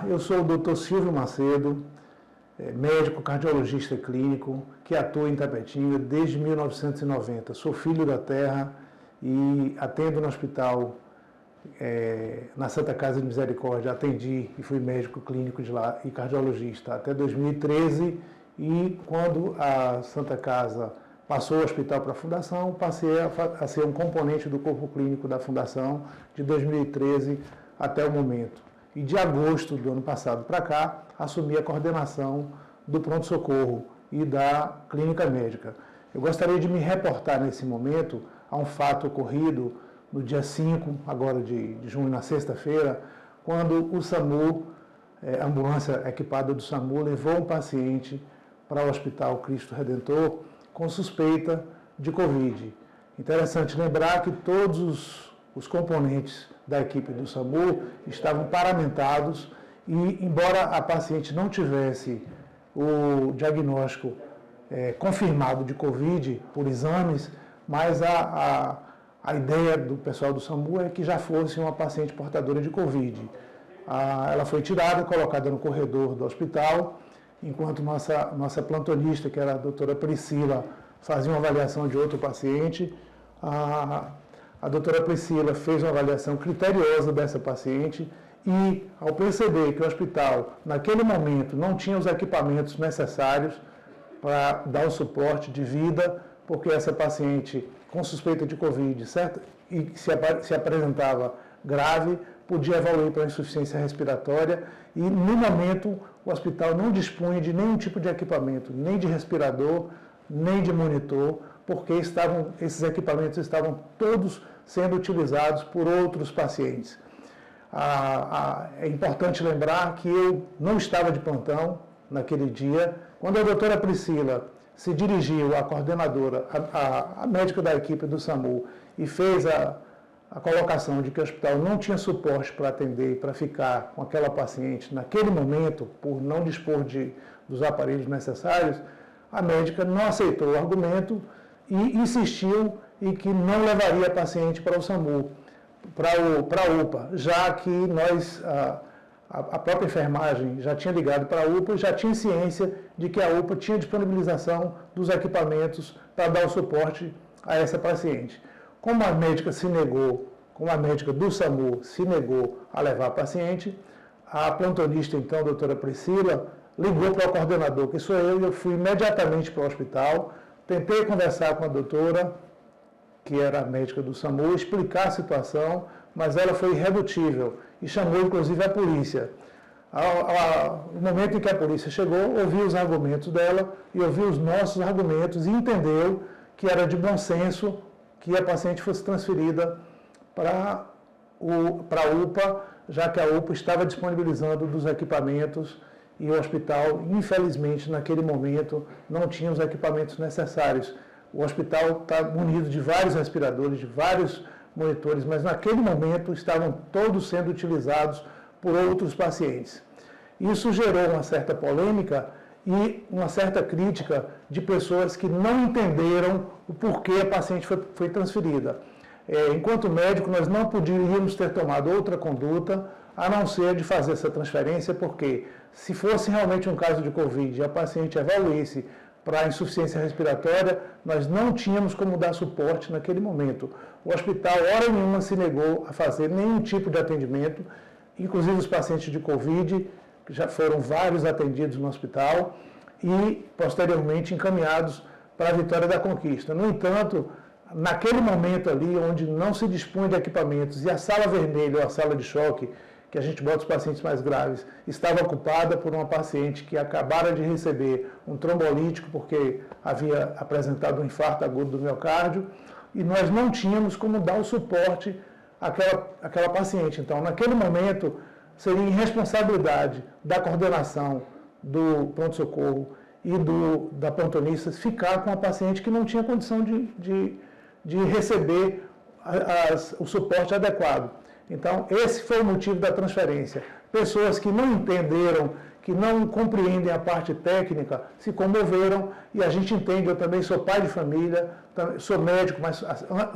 eu sou o Dr. Silvio Macedo, médico cardiologista clínico, que atua em Tapetinga desde 1990. Sou filho da terra e atendo no hospital, na Santa Casa de Misericórdia. Atendi e fui médico clínico de lá e cardiologista até 2013, e quando a Santa Casa passou o hospital para a Fundação, passei a ser um componente do corpo clínico da Fundação de 2013 até o momento. E de agosto do ano passado para cá, assumi a coordenação do pronto-socorro e da clínica médica. Eu gostaria de me reportar nesse momento a um fato ocorrido no dia 5, agora de junho, na sexta-feira, quando o SAMU, a ambulância equipada do SAMU, levou um paciente para o Hospital Cristo Redentor com suspeita de Covid. Interessante lembrar que todos os componentes da equipe do SAMU estavam paramentados e, embora a paciente não tivesse o diagnóstico confirmado de Covid por exames, mas a ideia do pessoal do SAMU é que já fosse uma paciente portadora de Covid. Ela foi tirada, colocada no corredor do hospital, enquanto nossa plantonista, que era a doutora Priscila, fazia uma avaliação de outro paciente. A doutora Priscila fez uma avaliação criteriosa dessa paciente e, ao perceber que o hospital, naquele momento, não tinha os equipamentos necessários para dar o suporte de vida, porque essa paciente com suspeita de Covid, certo? E se apresentava grave, podia evoluir para insuficiência respiratória, e, no momento, o hospital não dispunha de nenhum tipo de equipamento, nem de respirador, nem de monitor, porque esses equipamentos estavam todos sendo utilizados por outros pacientes. É importante lembrar que eu não estava de plantão naquele dia. Quando a doutora Priscila se dirigiu à coordenadora, a médica da equipe do SAMU, e fez a colocação de que o hospital não tinha suporte para atender e para ficar com aquela paciente naquele momento, por não dispor dos aparelhos necessários, a médica não aceitou o argumento e insistiu em que não levaria a paciente para o SAMU, para a UPA, já que a própria enfermagem já tinha ligado para a UPA e já tinha ciência de que a UPA tinha disponibilização dos equipamentos para dar o suporte a essa paciente. Como a médica do SAMU se negou a levar a paciente, a plantonista, então, a doutora Priscila, ligou para o coordenador, que sou eu, e eu fui imediatamente para o hospital, tentei conversar com a doutora, que era a médica do SAMU, explicar a situação, mas ela foi irredutível e chamou, inclusive, a polícia. No momento em que a polícia chegou, ouviu os argumentos dela e ouviu os nossos argumentos e entendeu que era de bom senso que a paciente fosse transferida para a UPA, já que a UPA estava disponibilizando dos equipamentos e o hospital, infelizmente, naquele momento, não tinha os equipamentos necessários. O hospital está munido de vários respiradores, de vários monitores, mas naquele momento estavam todos sendo utilizados por outros pacientes. Isso gerou uma certa polêmica e uma certa crítica de pessoas que não entenderam o porquê a paciente foi transferida. Enquanto médico, nós não poderíamos ter tomado outra conduta a não ser de fazer essa transferência, porque se fosse realmente um caso de Covid e a paciente evoluísse para a insuficiência respiratória, nós não tínhamos como dar suporte naquele momento. O hospital, hora nenhuma, se negou a fazer nenhum tipo de atendimento, inclusive os pacientes de Covid, que já foram vários atendidos no hospital e, posteriormente, encaminhados para a Vitória da Conquista. No entanto, naquele momento ali, onde não se dispunha de equipamentos e a sala vermelha ou a sala de choque, que a gente bota os pacientes mais graves, estava ocupada por uma paciente que acabara de receber um trombolítico porque havia apresentado um infarto agudo do miocárdio, e nós não tínhamos como dar o suporte àquela paciente. Então, naquele momento, seria irresponsabilidade da coordenação do pronto-socorro e da plantonista ficar com a paciente que não tinha condição de receber o suporte adequado. Então, esse foi o motivo da transferência. pessoas que não entenderam, que não compreendem a parte técnica, se comoveram, e a gente entende. Eu também sou pai de família, sou médico, mas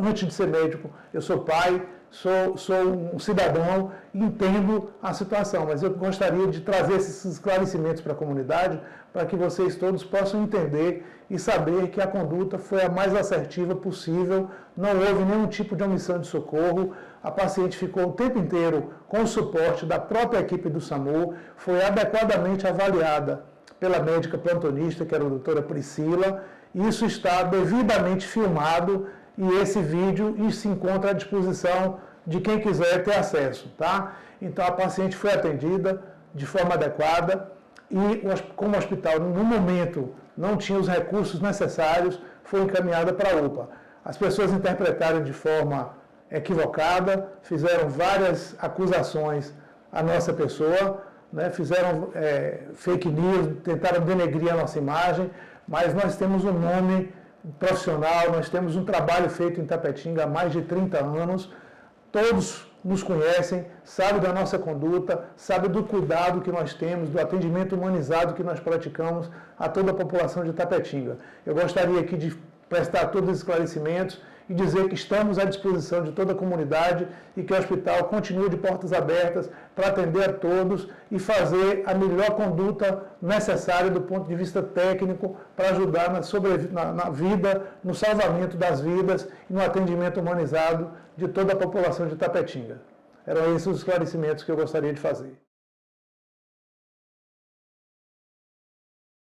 antes de ser médico, eu sou pai, sou um cidadão e entendo a situação, mas eu gostaria de trazer esses esclarecimentos para a comunidade, para que vocês todos possam entender e saber que a conduta foi a mais assertiva possível, não houve nenhum tipo de omissão de socorro, a paciente ficou o tempo inteiro com o suporte da própria equipe do SAMU, foi adequadamente avaliada pela médica plantonista, que era a doutora Priscila. Isso está devidamente filmado e esse vídeo se encontra à disposição de quem quiser ter acesso, tá? Então a paciente foi atendida de forma adequada e como o hospital no momento não tinha os recursos necessários, foi encaminhada para a UPA. As pessoas interpretaram de forma equivocada, fizeram várias acusações à nossa pessoa, né? Fizeram fake news, tentaram denegrir a nossa imagem, mas nós temos um nome profissional, nós temos um trabalho feito em Tapetinga há mais de 30 anos, todos nos conhecem, sabem da nossa conduta, sabem do cuidado que nós temos, do atendimento humanizado que nós praticamos a toda a população de Tapetinga. Eu gostaria aqui de prestar todos os esclarecimentos e dizer que estamos à disposição de toda a comunidade e que o hospital continue de portas abertas para atender a todos e fazer a melhor conduta necessária do ponto de vista técnico para ajudar na vida, no salvamento das vidas e no atendimento humanizado de toda a população de Tapetinga. Eram esses os esclarecimentos que eu gostaria de fazer.